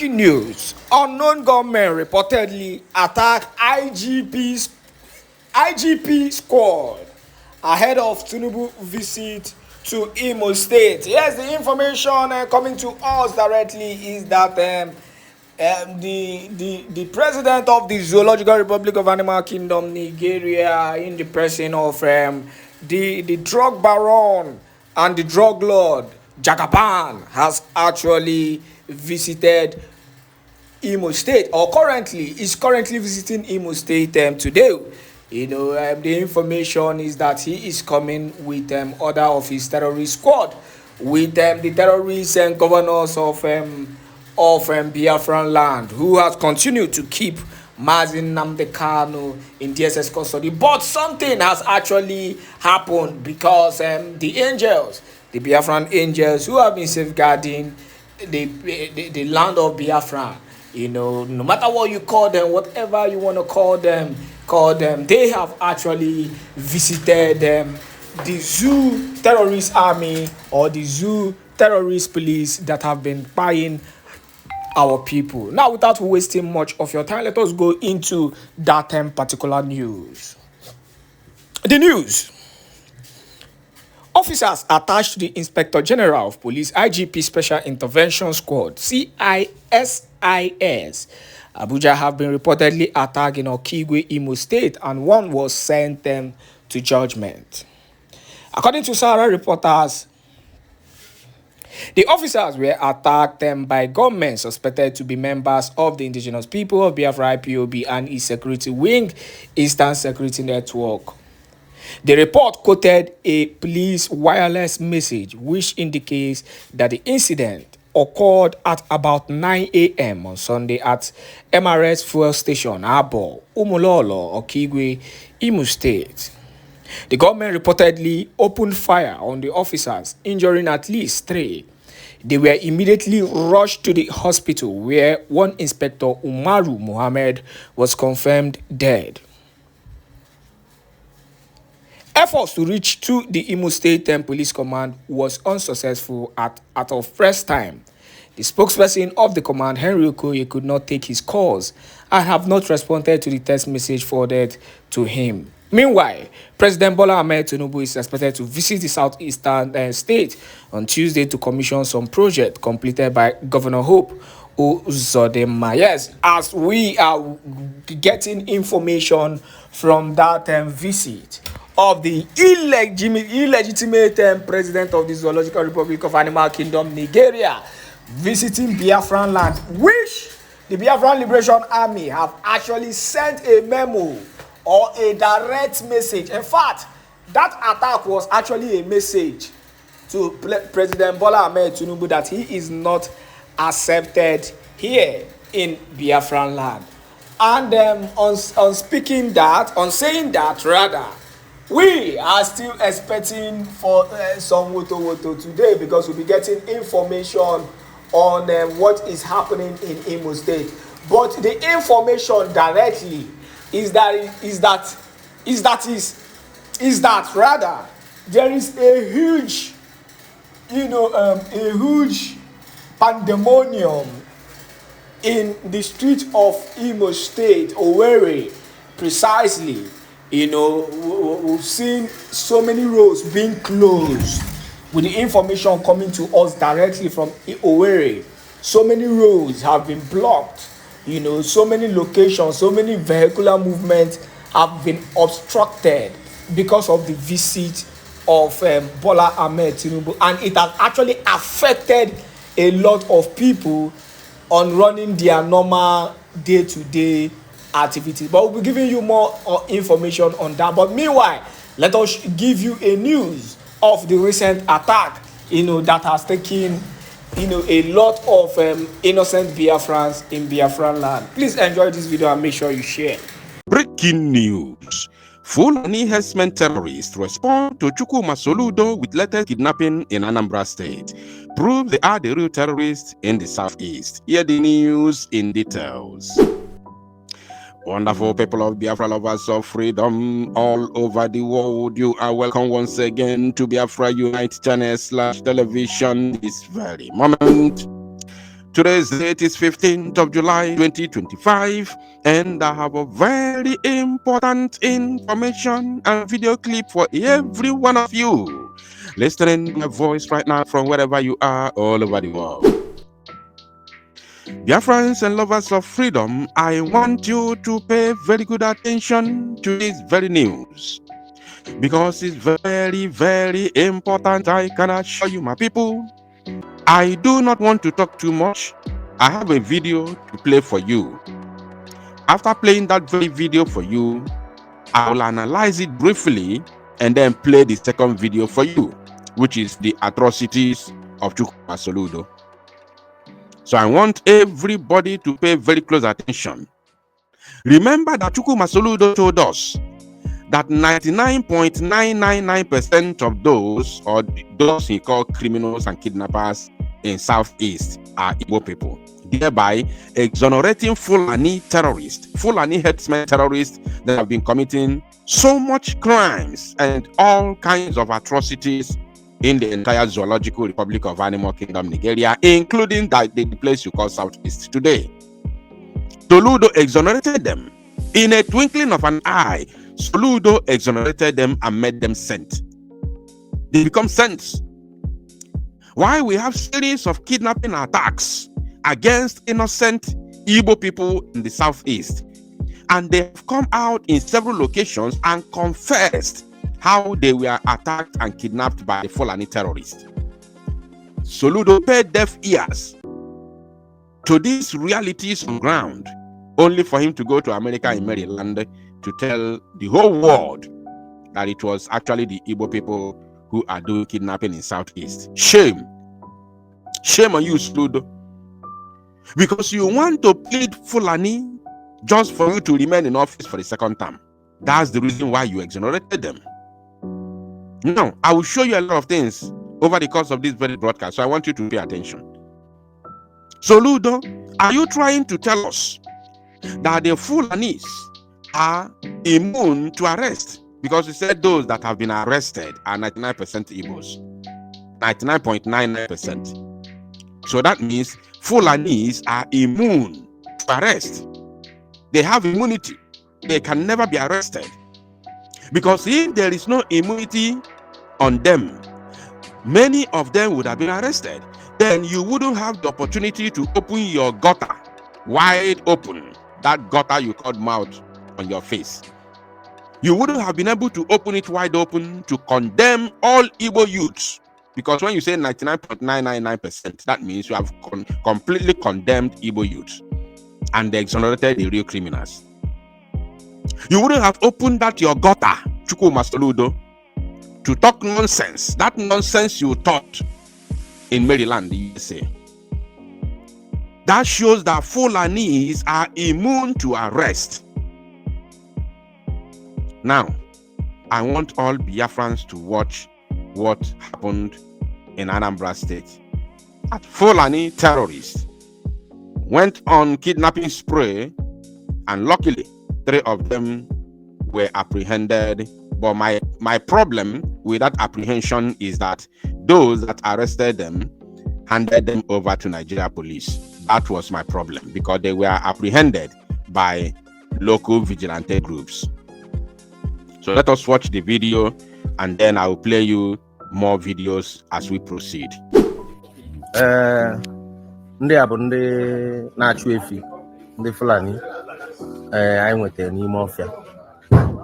Breaking news. Unknown gunmen reportedly attacked IGP squad ahead of Tinubu visit to Imo State. Yes, the information coming to us directly is that the president of the Zoological Republic of Animal Kingdom, Nigeria, in the person of the drug baron and the drug lord, Jagaban, has actually visited Imo State, or is currently visiting Imo State today. The information is that he is coming with other of his terrorist squad, with the terrorists and governors of Biafran land, who has continued to keep Mazin Nnamdi Kanu in DSS custody. But something has actually happened, because the Biafran angels who have been safeguarding the land of Biafra, no matter what you call them, whatever you want to call them, they have actually visited the zoo terrorist army, or the zoo terrorist police that have been buying our people. Now, without wasting much of your time, let us go into that particular news. The news. Officers attached to the Inspector General of Police, IGP Special Intervention Squad, CISIS, Abuja, have been reportedly attacked in Okigu, Imo State, and one was sent to judgment. According to Sahara reporters, the officers were attacked by gunmen suspected to be members of the indigenous people of Biafra IPOB and its security wing, Eastern Security Network. The report quoted a police wireless message which indicates that the incident occurred at about 9 a.m. on Sunday at MRS fuel station Abo, Umulolo, Okigu, Imo State. The government reportedly opened fire on the officers, injuring at least 3. They were immediately rushed to the hospital, where one Inspector Umaru Mohammed was confirmed dead. Efforts to reach to the Imo State Police Command was unsuccessful at of first time. The spokesperson of the command, Henry Okoye, could not take his calls and have not responded to the text message forwarded to him. Meanwhile, President Bola Ahmed Tinubu is expected to visit the southeastern state on Tuesday to commission some project completed by Governor Hope Uzodinma. Yes, as we are getting information from that visit of the illegitimate president of the Zoological Republic of Animal Kingdom, Nigeria, visiting Biafran land, which the Biafran Liberation Army have actually sent a memo or a direct message. In fact, that attack was actually a message to President Bola Ahmed Tinubu that he is not accepted here in Biafran land. And on saying that, we are still expecting for some woto today, because we'll be getting information on what is happening in Imo State. But the information directly is that rather there is a huge, a huge pandemonium in the street of Imo State, Owerri, precisely. We've seen so many roads being closed, with the information coming to us directly from Owerri. So many roads have been blocked. So many locations, so many vehicular movements have been obstructed because of the visit of Bola Ahmed Tinubu, and it has actually affected a lot of people on running their normal day-to-day activities. But we'll be giving you more information on that. But meanwhile, let us give you a news of the recent attack, that has taken a lot of innocent Biafrans in Biafran land. Please enjoy this video and make sure you share. Breaking news. Fulani herdsmen terrorists respond to Soludo with latest kidnapping in Anambra State. Prove they are the real terrorists in the southeast. Hear the news in details. Wonderful people of Biafra, lovers of freedom all over the world, you are welcome once again to Biafra Unite channel /television this very moment. Today's date is 15th of July 2025, and I have a very important information and video clip for every one of you listening to my voice right now from wherever you are all over the world. Dear friends and lovers of freedom, I want you to pay very good attention to this very news, because it's very, very important. I can assure you, my people. I do not want to talk too much. I have a video to play for you. After playing that very video for you, I will analyze it briefly and then play the second video for you, which is the atrocities of Soludo. So I want everybody to pay very close attention. Remember that Soludo told us that 99.999% of those, or those he called criminals and kidnappers in Southeast, are Igbo people, thereby exonerating Fulani terrorists, Fulani herdsmen terrorists that have been committing so much crimes and all kinds of atrocities in the entire Zoological Republic of Animal Kingdom, Nigeria, including the place you call Southeast today. Soludo exonerated them in a twinkling of an eye. Soludo exonerated them and made them saints. They become saints. Why we have series of kidnapping attacks against innocent Igbo people in the Southeast, and they have come out in several locations and confessed how they were attacked and kidnapped by the Fulani terrorists. Soludo paid deaf ears to these realities on ground, only for him to go to America in Maryland to tell the whole world that it was actually the Igbo people who are doing kidnapping in Southeast. Shame. Shame on you, Soludo. Because you want to plead Fulani just for you to remain in office for the second term. That's the reason why you exonerated them. Now, I will show you a lot of things over the course of this very broadcast, so I want you to pay attention. Soludo, are you trying to tell us that the Fulanis are immune to arrest? Because you said those that have been arrested are 99% Igbos, 99.99%. So that means Fulanis are immune to arrest. They have immunity. They can never be arrested. Because if there is no immunity on them, many of them would have been arrested. Then you wouldn't have the opportunity to open your gutter wide open, that gutter you called mouth on your face. You wouldn't have been able to open it wide open to condemn all Igbo youths. Because when you say 99.999%, that means you have completely condemned Igbo youths and they exonerated the real criminals. You wouldn't have opened that your gutter, Soludo, to talk nonsense. That nonsense you taught in Maryland, the USA. That shows that Fulanis are immune to arrest. Now, I want all Biafrans to watch what happened in Anambra State. Fulani terrorists went on kidnapping spree, and luckily 3 of them were apprehended. But my problem with that apprehension is that those that arrested them handed them over to Nigeria police. That was my problem, because they were apprehended by local vigilante groups. So let us watch the video, and then I will play you more videos as we proceed. Ndị a bụ ndị na-achụ efi, ndị Fulani. Anyị nwetara n'ime ọfịa,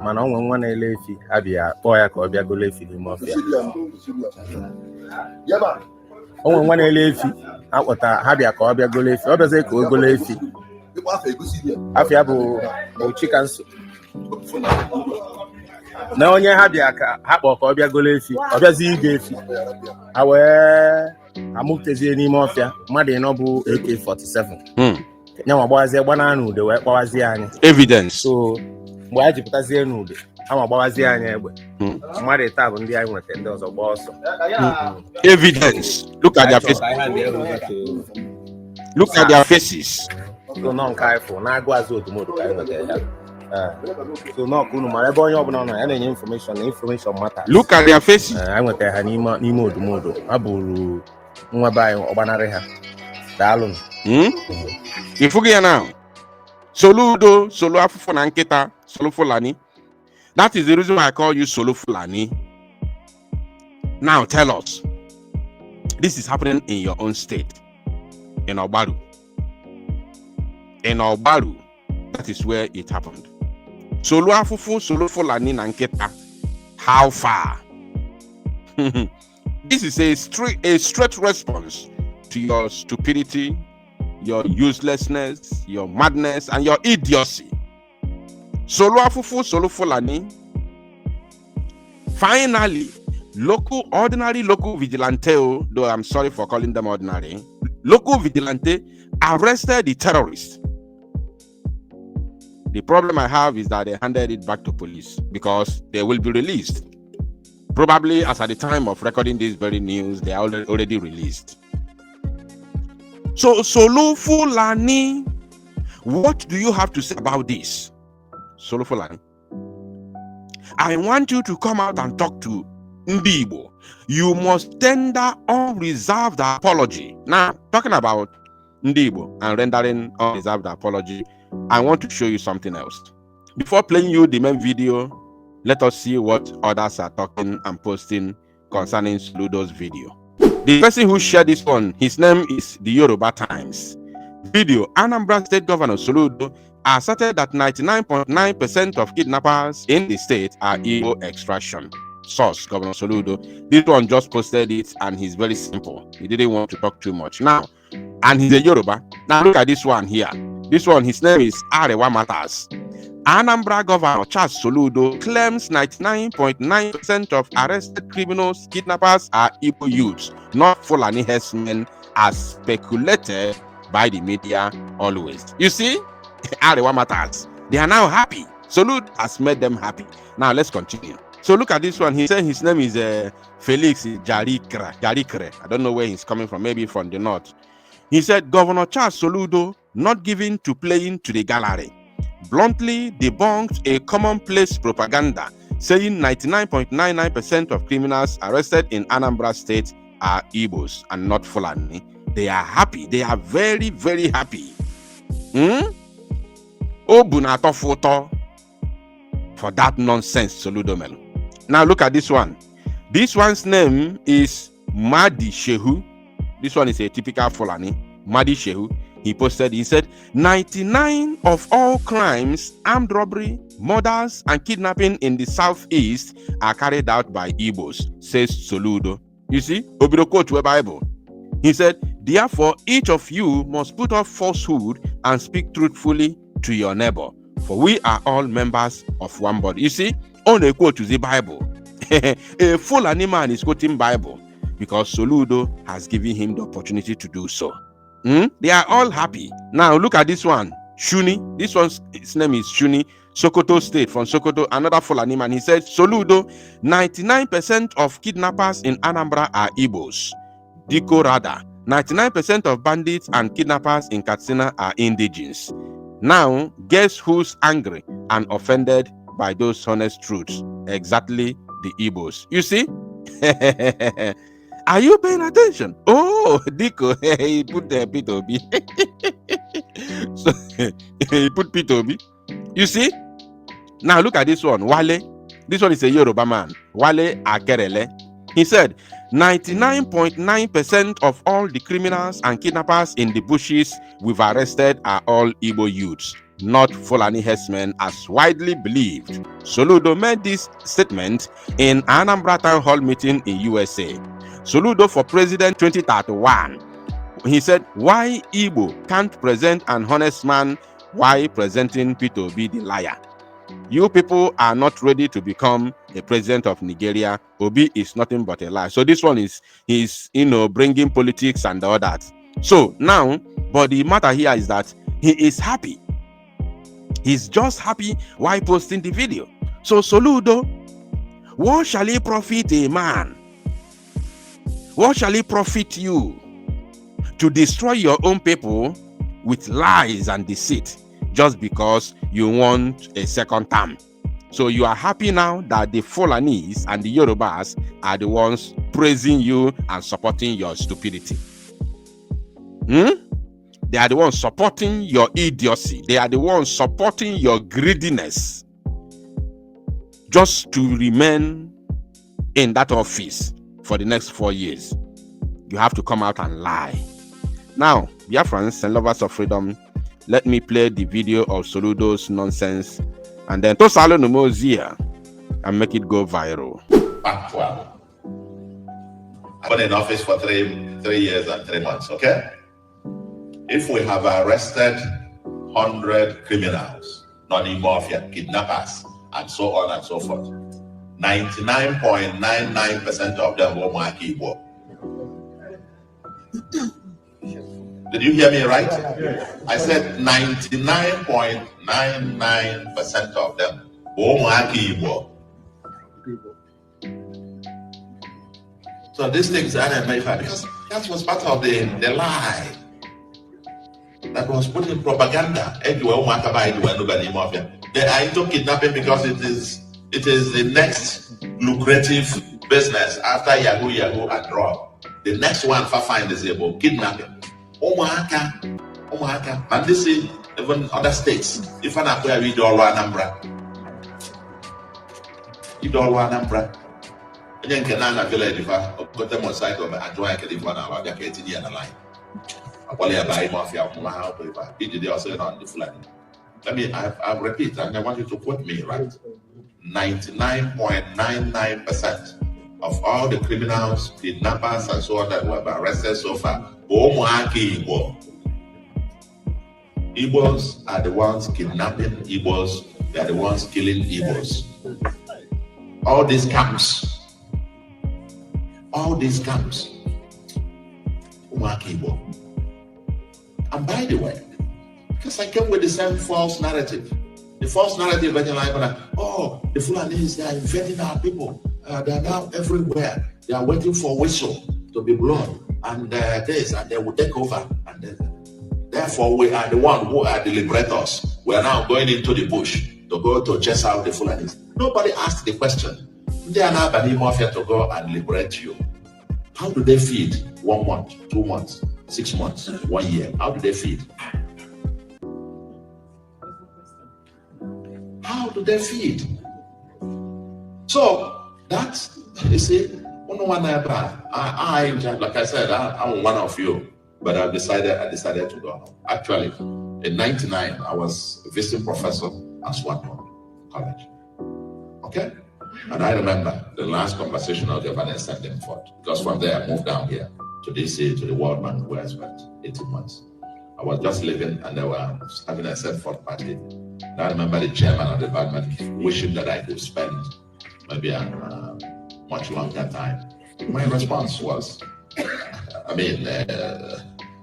mana onwe nwa na-ele efi abịa kpọọ ya ka ọ bịa golo efi n'ime ọfịa. Onwe nwa na-ele efi akpọta ha bịa ka ọ bịa golo efi, ọ bịazie ka o golo efi. Afịa bụ Chikanso. Na onye ha bịa ka ha kpọọ ka ọ bịa golo efi, ọ bịazi ige efi. Ha wee amụtezie n'ime ọfịa, mmadụ ịnọ bụ AK-47. Nyanwa gbawazie gbana n'ude wee kpawazie anyị. Evidence. So mgbe anyị jipụtazie n'ude, ama gbawazie anyị egbe. Mmadụ taa bụ ndị anyị nweta, ndị ọzọ gba ọsọ. Evidence. Look at their faces. Look at their faces. So nọ nke anyị fụ na-agụ azụ odumodu ka anyị nweta ya. So nọ ka unu mara ebe onye ọbụla nọ ya na-enye information matters. Look at their faces. Anyị nweta ha n'ime odumodu. Ha bụrụ nwa be anyị ọgbanarị ha. Dalun. Ifugia now. Soludo, Solo Afufu na Nkita, Solo Fulani. That is the reason why I call you Solo Fulani. Now tell us. This is happening in your own state. In Obaru. In Obaru. That is where it happened. Solo Afufu, Solo Fulani na Nkita. How far? This is a straight response to your stupidity, your uselessness, your madness, and your idiocy. Solo Afufu, Solo Fulani. Finally, ordinary local vigilante, though I'm sorry for calling them ordinary, local vigilante arrested the terrorists. The problem I have is that they handed it back to police because they will be released. Probably as at the time of recording this very news, they are already released. So, Solo Fulani, what do you have to say about this? Solo Fulani, I want you to come out and talk to Ndibo. You must tender unreserved apology. Now, talking about Ndibo and rendering unreserved apology, I want to show you something else. Before playing you the main video, let us see what others are talking and posting concerning Soludo's video. The person who shared this one, his name is the Yoruba Times. Video: Anambra State Governor Soludo asserted that 99.9% of kidnappers in the state are Igbo extraction. Source: Governor Soludo. This one just posted it and he's very simple. He didn't want to talk too much. Now, and he's a Yoruba. Now look at this one here. This one, his name is Arewa Matters. Anambra Governor Charles Soludo claims 99.9% of arrested criminals, kidnappers are Igbo youths, not Fulani herdsmen, as speculated by the media always. You see, Arewa Matters. They are now happy. Soludo has made them happy. Now let's continue. So look at this one. He said his name is Felix Jarikre. I don't know where he's coming from. Maybe from the north. He said Governor Charles Soludo not given to playing to the gallery, bluntly debunked a commonplace propaganda saying 99.99% of criminals arrested in Anambra State are Igbos and not Fulani. They are happy. They are very, very happy. Obunato photo for that nonsense, Soludo Melo. Now look at this one. This one's name is Madi Shehu. This one is a typical Fulani. Madi Shehu. He posted, he said, 99 of all crimes, armed robbery, murders, and kidnapping in the southeast are carried out by Igbos, says Soludo. You see, Obido quote to a Bible. He said, therefore, each of you must put off falsehood and speak truthfully to your neighbor, for we are all members of one body. You see, on a quote to the Bible. A Fulani man is quoting Bible because Soludo has given him the opportunity to do so. They are all happy. Now look at this one. Shuni. This one's his name is Shuni. Sokoto State, from Sokoto, another Fulani man. He said, Soludo, 99% of kidnappers in Anambra are Igbos. Diko Rada, 99% of bandits and kidnappers in Katsina are indigenous. Now, guess who's angry and offended by those honest truths? Exactly the Igbos. You see? Are you paying attention? Oh, Diko, he put P2B. So, he put P2B. You see? Now look at this one. Wale. This one is a Yoruba man. Wale Akerele. He said, 99.9% of all the criminals and kidnappers in the bushes we've arrested are all Igbo youths, not Fulani herdsmen as widely believed. Soludo made this statement in Anambra Town Hall meeting in USA. Soludo for President 2031. He said, why Igbo can't present an honest man while presenting P2B the liar? You people are not ready to become a president of Nigeria. Obi is nothing but a lie. So this one is, he's, bringing politics and all that. So now, but the matter here is that he is happy. He's just happy while posting the video. So Soludo, what shall it profit a man? What shall it profit you to destroy your own people with lies and deceit just because you want a second term? So you are happy now that the Fulanese and the Yorubas are the ones praising you and supporting your stupidity. They are the ones supporting your idiocy. They are the ones supporting your greediness. Just to remain in that office for the next 4 years, you have to come out and lie. Now, dear friends and lovers of freedom, let me play the video of Soludo's nonsense and then Tosalo Numozia and make it go viral. Well, I've been in office for three years and 3 months, okay? If we have arrested 100 criminals, non-mafia, kidnappers, and so on and so forth, 99.99% of them will mark Igbo. Did you hear me right? I said 99.99% of them will mark Igbo. So these things are identified because that was part of the lie that was put in propaganda. They are into kidnapping because it is the next lucrative business after Yahoo and drug. The next one for find is about kidnapping. And this is even other states. If I not read all Anambra. And then Canana Village, if I got them on site of a joint California, I'll get it in the line. I buy mafia, did also on the flag. Let me, I repeat, and I want you to quote me right. 99.99% of all the criminals, kidnappers, and so on that were arrested so far, Igbos are the ones kidnapping Igbos, they are the ones killing Igbos. All these camps, Igbo. And by the way, because I came with the same false narrative. The false narrative that like, oh, the Fulanis, they are invading our people. They are now everywhere. They are waiting for whistle to be blown. And this, and they will take over. And therefore, we are the one who are the liberators. We are now going into the bush to go to chase out the Fulanis. Nobody asked the question. They are now banning mafia to go and liberate you. How do they feed 1 month, 2 months, 6 months, 1 year? How do they feed? How do they feed? So that, you see, I like I said, I'm one of you, but I decided to go. Actually, in '99, I was a visiting professor at Swanton College. Okay? And I remember the last conversation of the Vanessa sent them forth, because from there I moved down here to DC, to the World Bank, where I spent 18 months. I was just living and they were having a set forth party. And I remember the chairman of the department wishing that I could spend maybe a much longer time. My response was,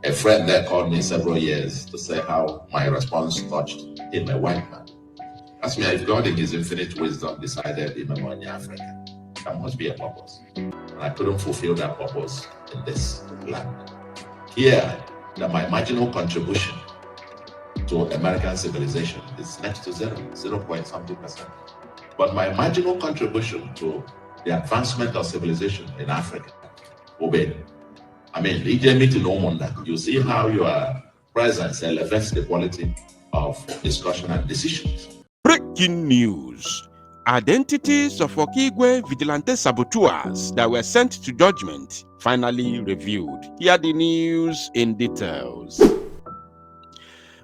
a friend there called me several years to say how my response touched him, a white man. Ask me if God in his infinite wisdom decided in Africa, there must be a purpose. And I couldn't fulfill that purpose in this land. Here, that my marginal contribution to American civilization is next to 0 point something percent. But my marginal contribution to the advancement of civilization in Africa will be, you see how your presence elevates the quality of discussion and decisions. Breaking news. Identities of Okigu vigilante saboteurs that were sent to judgment finally reviewed. Hear the news in details.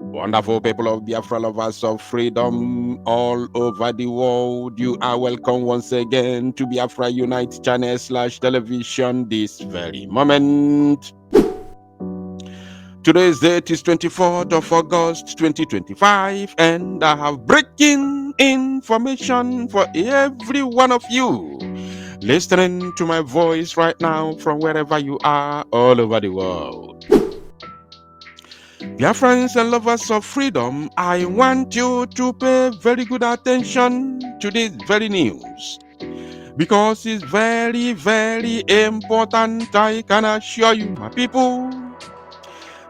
Wonderful people of Biafra, lovers of freedom all over the world, you are welcome once again to Biafra Unite channel /television this very moment. Today's date is 24th of August 2025, and I have breaking information for every one of you listening to my voice right now from wherever you are all over the world. Dear friends and lovers of freedom, I want you to pay very good attention to this very news, because it's very, very important. I can assure you, my people.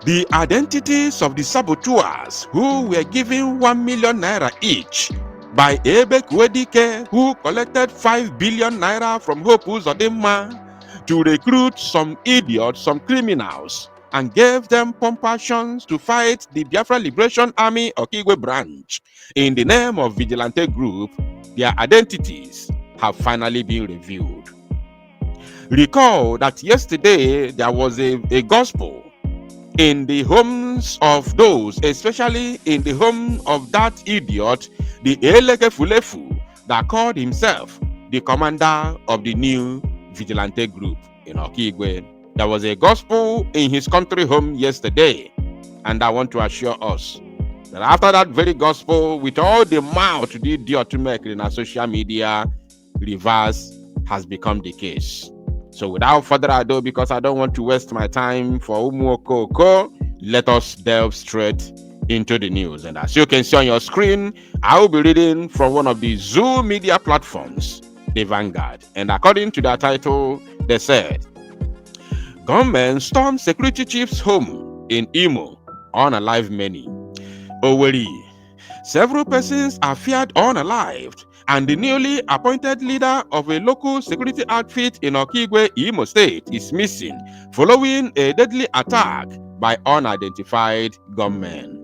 The identities of the saboteurs who were given 1 million naira each by Ebek Wedike, who collected 5 billion naira from Hope Uzodinma to recruit some idiots, some criminals, and gave them compassions to fight the Biafra Liberation Army Okigu branch in the name of vigilante group, their identities have finally been revealed. Recall that yesterday there was a gospel in the homes of those, especially in the home of that idiot, the Eleke Fulefu, that called himself the commander of the new vigilante group in Okigu. There was a gospel in his country home yesterday, and I want to assure us that after that very gospel, with all the mouth the idiot to make in our social media, reverse has become the case. So without further ado, because I don't want to waste my time for Umuokoko, let us delve straight into the news. And as you can see on your screen, I will be reading from one of the Zoo media platforms, the Vanguard. And according to their title, they said, Gunmen stormed security chief's home in Imo, unalive many. Oweri, several persons are feared unalived, and the newly appointed leader of a local security outfit in Okigu, Imo State, is missing following a deadly attack by unidentified gunmen.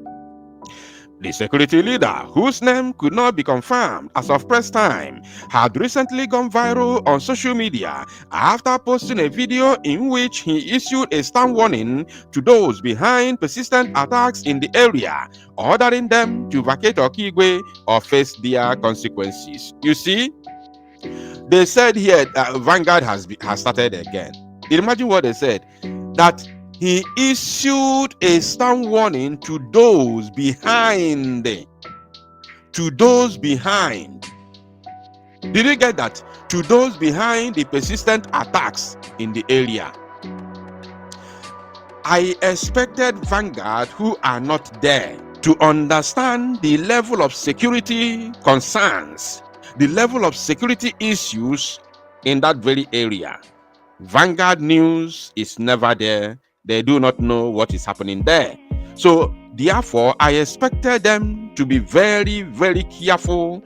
The security leader, whose name could not be confirmed as of press time, had recently gone viral on social media after posting a video in which he issued a stern warning to those behind persistent attacks in the area, ordering them to vacate Okigu or face their consequences. You see, they said here Vanguard has started again. Imagine what they said, that he issued a stern warning to those behind. To those behind. Did you get that? To those behind the persistent attacks in the area. I expected Vanguard, who are not there, to understand the level of security concerns, the level of security issues in that very area. Vanguard News is never there. They do not know what is happening there. So, therefore, I expected them to be very, very careful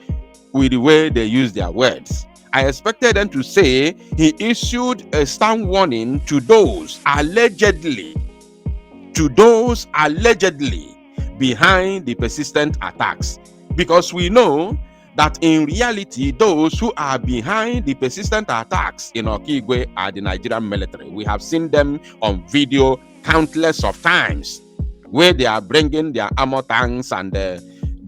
with the way they use their words. I expected them to say he issued a stern warning to those allegedly behind the persistent attacks. Because we know that in reality, those who are behind the persistent attacks in Okigu are the Nigerian military. We have seen them on video countless of times, where they are bringing their armor tanks and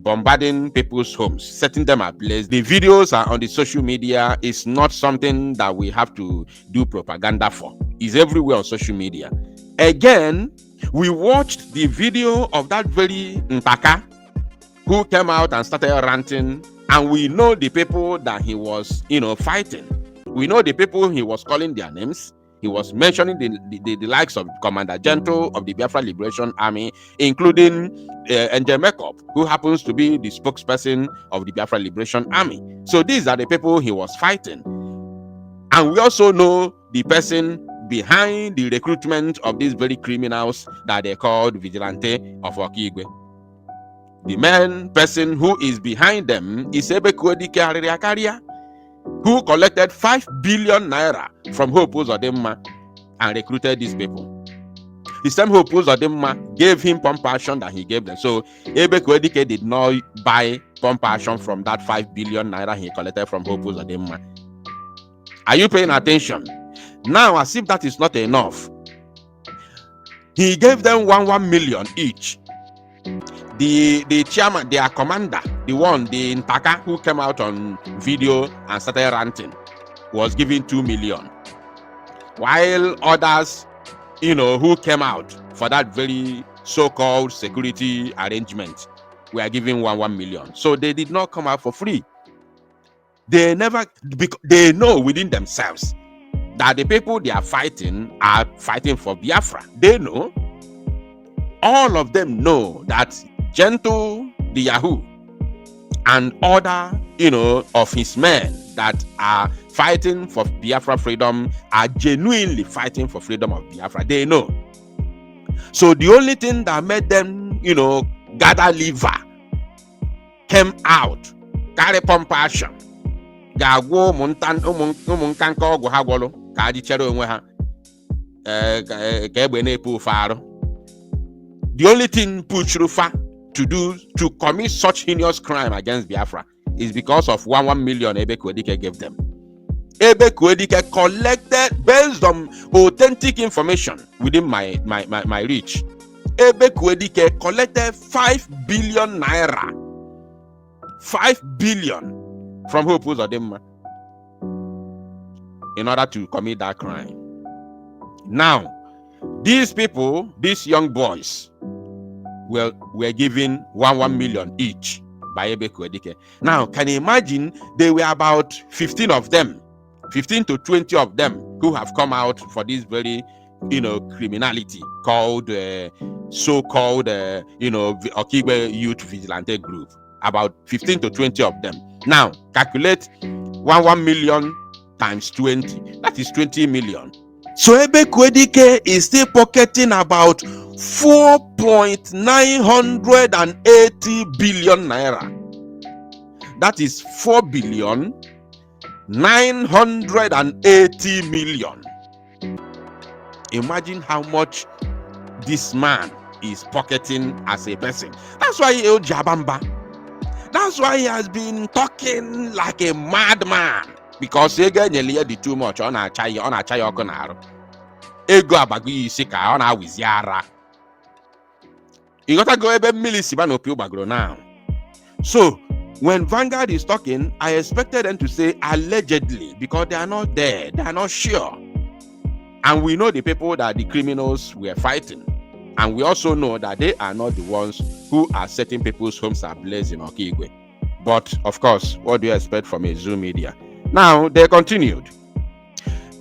bombarding people's homes, setting them ablaze. The videos are on the social media. It's not something that we have to do propaganda for. It's everywhere on social media. Again, we watched the video of that very Ntaka who came out and started ranting. And we know the people that he was, fighting. We know the people he was calling their names. He was mentioning the likes of Commander Gentle of the Biafra Liberation Army, including Angel Makeup, who happens to be the spokesperson of the Biafra Liberation Army. So these are the people he was fighting. And we also know the person behind the recruitment of these very criminals that they called Vigilante of Okigu. The main person who is behind them is Ebekwedike Aririakaria, who collected 5 billion naira from Hope Uzodimma and recruited these people. The same Hope Uzodimma gave him compassion that he gave them. So Ebekwedike did not buy compassion from that 5 billion naira he collected from Hope Uzodimma. Are you paying attention? Now, as if that is not enough, he gave them 1 million each. The chairman, their commander, the Ntaka, who came out on video and started ranting, was given 2 million. While others, who came out for that very so-called security arrangement, were given 1 million. So they did not come out for free. They know within themselves that the people they are fighting for Biafra. They know. All of them know that Gentle, the Yahoo, and other, of his men that are fighting for Biafra freedom are genuinely fighting for freedom of Biafra. They know. So the only thing that made them, gather liver, came out, carry compassion, The only thing Puchrufa to do to commit such heinous crime against Biafra is because of 1 million Ebe Kwedike gave them. Ebe Kwedike collected based on authentic information within my reach. Ebe Kwedike collected 5 billion naira. 5 billion from who pulls them in order to commit that crime. Now, these people, these young boys, were given 1 million each by Ebe Kwedike. Now, can you imagine? There were about 15 of them, 15 to 20 of them who have come out for this very, criminality called so-called, Okigu Youth Vigilante Group. About 15 to 20 of them. Now, calculate 1 million times 20. That is 20 million. So Ebe Kwedike is still pocketing about 4.980 billion naira. That is 4,980 million. Imagine how much this man is pocketing as a person. That's why he Jabamba. That's why he has been talking like a madman. Because ego nyeli di too much on a chai okonaro. Ego abagi sika on a wiziara. You gotta go ebe milisiba no piu bagro now. So when Vanguard is talking, I expected them to say allegedly, because they are not there, they are not sure. And we know the people that the criminals were fighting. And we also know that they are not the ones who are setting people's homes ablaze in Okigu. But, of course, what do you expect from a Zoom media? Now, they continued.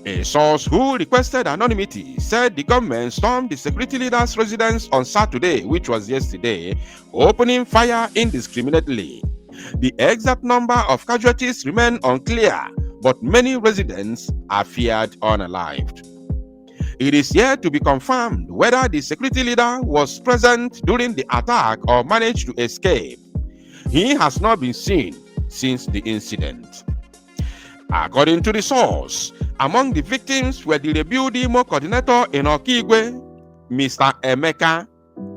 A source who requested anonymity said the government stormed the security leader's residence on Saturday, which was yesterday, opening fire indiscriminately. The exact number of casualties remain unclear, but many residents are feared unalived. It is yet to be confirmed whether the security leader was present during the attack or managed to escape. He has not been seen since the incident. According to the source, among the victims were the rebuild Imo coordinator in Okigu, Mr. Emeka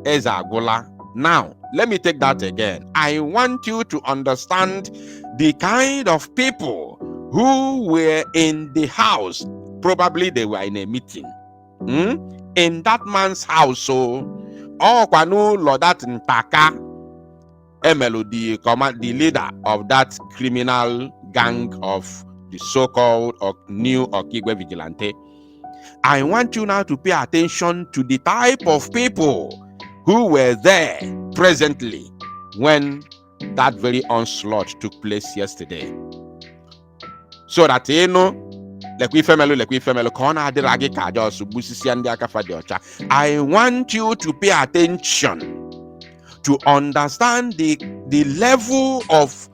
Ezagola. Now, let me take that again. I want you to understand the kind of people who were in the house. Probably they were in a meeting. In that man's house, so Kwanu Lodat Ntaka Emelo, the leader of that criminal gang of the so-called new Okigu Vigilante. I want you now to pay attention to the type of people who were there presently when that very onslaught took place yesterday. So that I want you to pay attention to understand the level of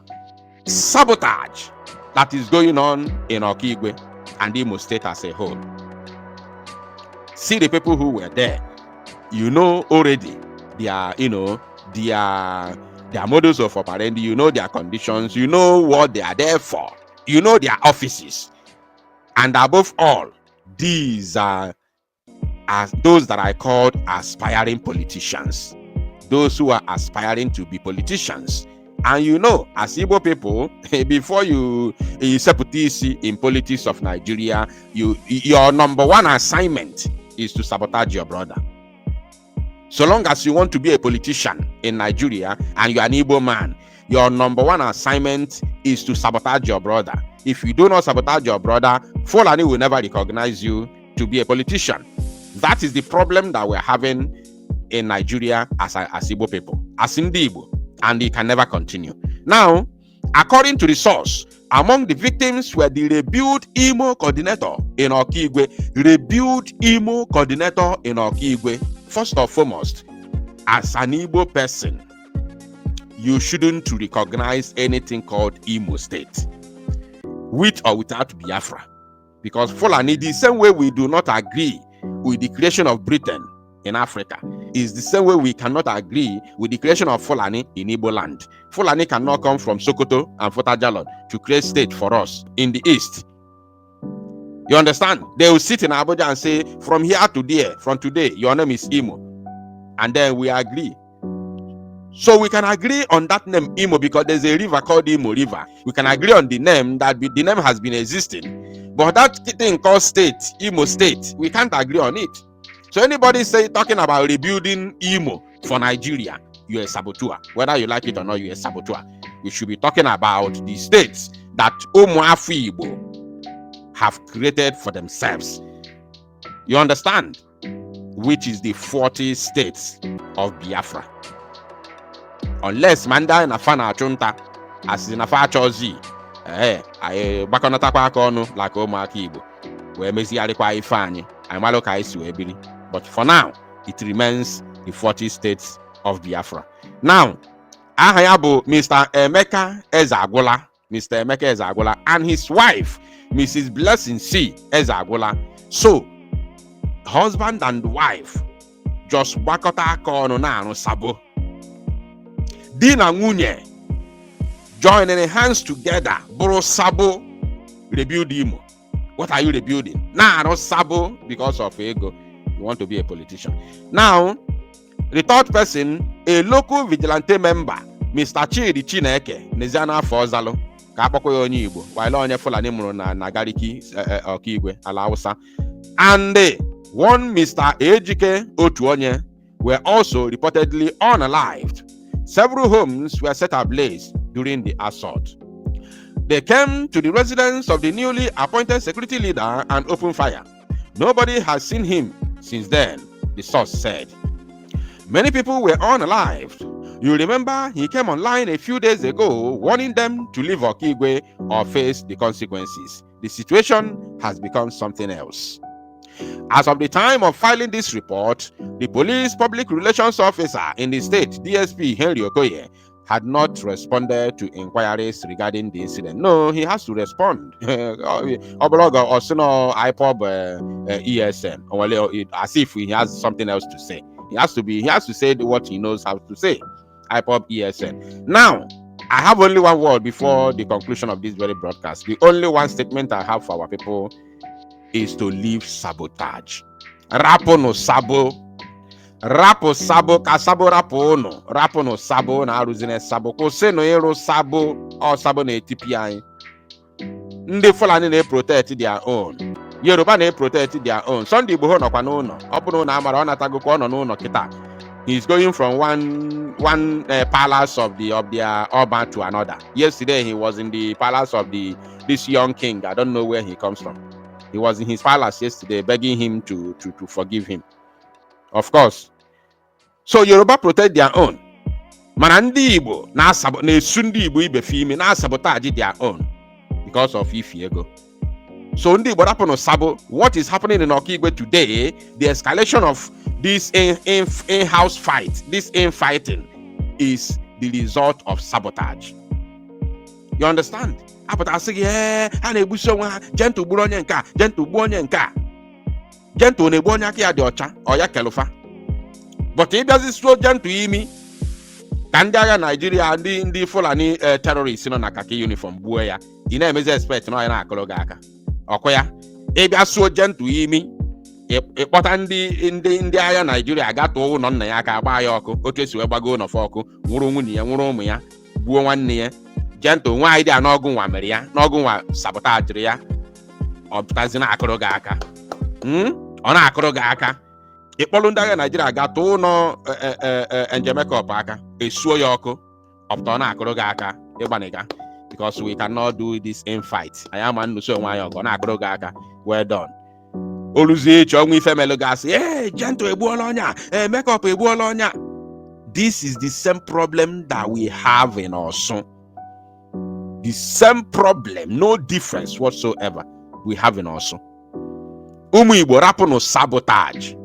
sabotage that is going on in Okigu and Imo State as a whole. See the people who were there. You know already their modus of operandi, you know their conditions, you know what they are there for, you know their offices. And above all, these are those that I called aspiring politicians. Those who are aspiring to be politicians. And you know, as Igbo people, before you set in politics of Nigeria, your number one assignment is to sabotage your brother. So long as you want to be a politician in Nigeria and you are an Igbo man, your number one assignment is to sabotage your brother. If you do not sabotage your brother, Fulani will never recognize you to be a politician. That is the problem that we're having in Nigeria as Igbo people, as in the Igbo, and it can never continue. Now, according to the source, among the victims were the rebuild Imo coordinator in Okigu. Rebuild Imo coordinator in Okigu. First and foremost, as an Igbo person, you shouldn't recognize anything called Imo State, with or without Biafra. Because Fulani, the same way we do not agree with the creation of Britain in Africa, is the same way we cannot agree with the creation of Fulani in Igbo land. Fulani cannot come from Sokoto and Fota Jalon to create state for us in the east. You understand? They will sit in Abuja and say, from here to there, from today, your name is Imo. And then we agree. So we can agree on that name Imo because there's a river called Imo River. We can agree on the name that the name has been existing. But that thing called state, Imo State, we can't agree on it. So anybody talking about rebuilding Imo for Nigeria, you're a saboteur. Whether you like it or not, you're a saboteur. We should be talking about the states that Umuafu Igbo have created for themselves. You understand? Which is the 40 states of Biafra. Unless Manda na Fana Chunta, as in a Fachozi, I bakonata kwakono like Umuafu Igbo, where Messi Alikwa Ifani, I'm Maloka Isu Ebili. But for now, it remains the 40 states of Biafra. Now, Ahayabo, Mr. Emeka Ezeagwula, Mr. Emeka Ezeagwula, and his wife, Mrs. Blessing C. Ezeagwula. So, husband and wife just wakota kono na sabo. Dina Munye joining hands together, bro sabo, rebuild Imo. What are you rebuilding? No sabo because of ego. You want to be a politician. Now, the third person, a local vigilante member, Mr. Chidi Chineke, Nezana Fozalo, Kapoko onye Igbo, while onye Fulani mụrụ na Nagariki Okigwe, ala Hausa, and one Mr. Ejike Otuonye were also reportedly unalived. Several homes were set ablaze during the assault. They came to the residence of the newly appointed security leader and opened fire. Nobody has seen him since then, the source said. Many people were unalived. You remember he came online a few days ago warning them to leave Okigwe or face the consequences. The situation has become something else. As of the time of filing this report, the police public relations officer in the state, DSP Henry Okoye, had not responded to inquiries regarding the incident. No, he has to respond. Obologo or IPOB ESN, as if he has something else to say. He has to say what he knows how to say. IPOB ESN. Now, I have only one word before the conclusion of this very broadcast. The only one statement I have for our people is to leave sabotage. Rapo no sabo. Rapo sabo kasabo rapo no. Rapo no sabo na aruzine sabo. Kose no ero sabo or sabo na TPI. Ndị Fulani na protect their own. Yoruba na protect their own. Sunday Igbo no kwa no. Opuno na amara ona tago ko no kita. He's going from one palace of their urban to another. Yesterday he was in the palace of this young king. I don't know where he comes from. He was in his palace yesterday begging him to forgive him. Of course. So Yoruba protect their own. Manandi Igbo na sundi Igbo ibe fimi na sabotage their own because of Ifiego. So Ndi Igbo Sabo, what is happening in Okigwe today, the escalation of this in-house fight, this infighting, is the result of sabotage. You understand? But I say, yeah, and a bushwa, gentle Buronyanka, gentle Bonyanka, gentle Nebonaki Adiocha, or Yakelofa. But if does it so gentle Imi, Kandaya, Nigeria, and the Fulani terrorists in a Nakaki uniform, Buea, the name is expect no Kologaka. Okoya, ebe aso gentle Imi, ịkpọta ndị agha Nigeria ga-atụ ụlọ nna ya aka agba ya ọkụ otu esi wee gbago n'ọfọ ọkụ nwụrụ nwunye ya nwụrụ ụmụ ya gbuo nwanne ya gentle nwaanyị dị n'ọgụ nwa mere ya n'ọgụ nwa sabotage ya ọ pụtazi na-akụrụ gị aka ọ na-akụrụ gị aka ịkpọrọ ndị agha Nigeria ga-atụ ụlọ Njemekọp aka esuo ya ọkụ ọ pụta ọ na-akụrụ gị aka ịgbaniga because we cannot do this in fight. I am an so why you're na-akụrụ gị aka well done. Oluzie chọnwe ife melu gasị gentle egbuola ọnya Makeup egbuola ọnya. This is the same problem that we have in Osun. The same problem, no difference whatsoever we have in Osun. Ụmụ Igbo rapụ no sabotage.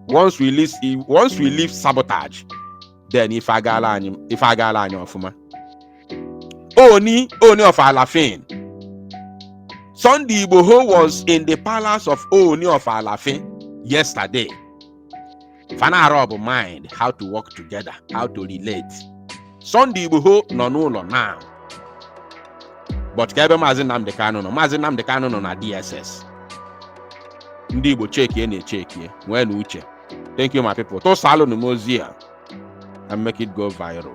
Once we leave sabotage, then if agala anyị ọfụma. Oni of Alafin. Sunday Igboho was in the palace of Oni of Alafin yesterday. Fana Arab mind how to work together, how to relate. Sunday Igboho no now. But Kebe Mazi Nnamdi Kanu no na DSS. Ndị Igbo chekie na-echekie. Nwee na uche. Thank you, my people. To salụ n'ozi a and make it go viral.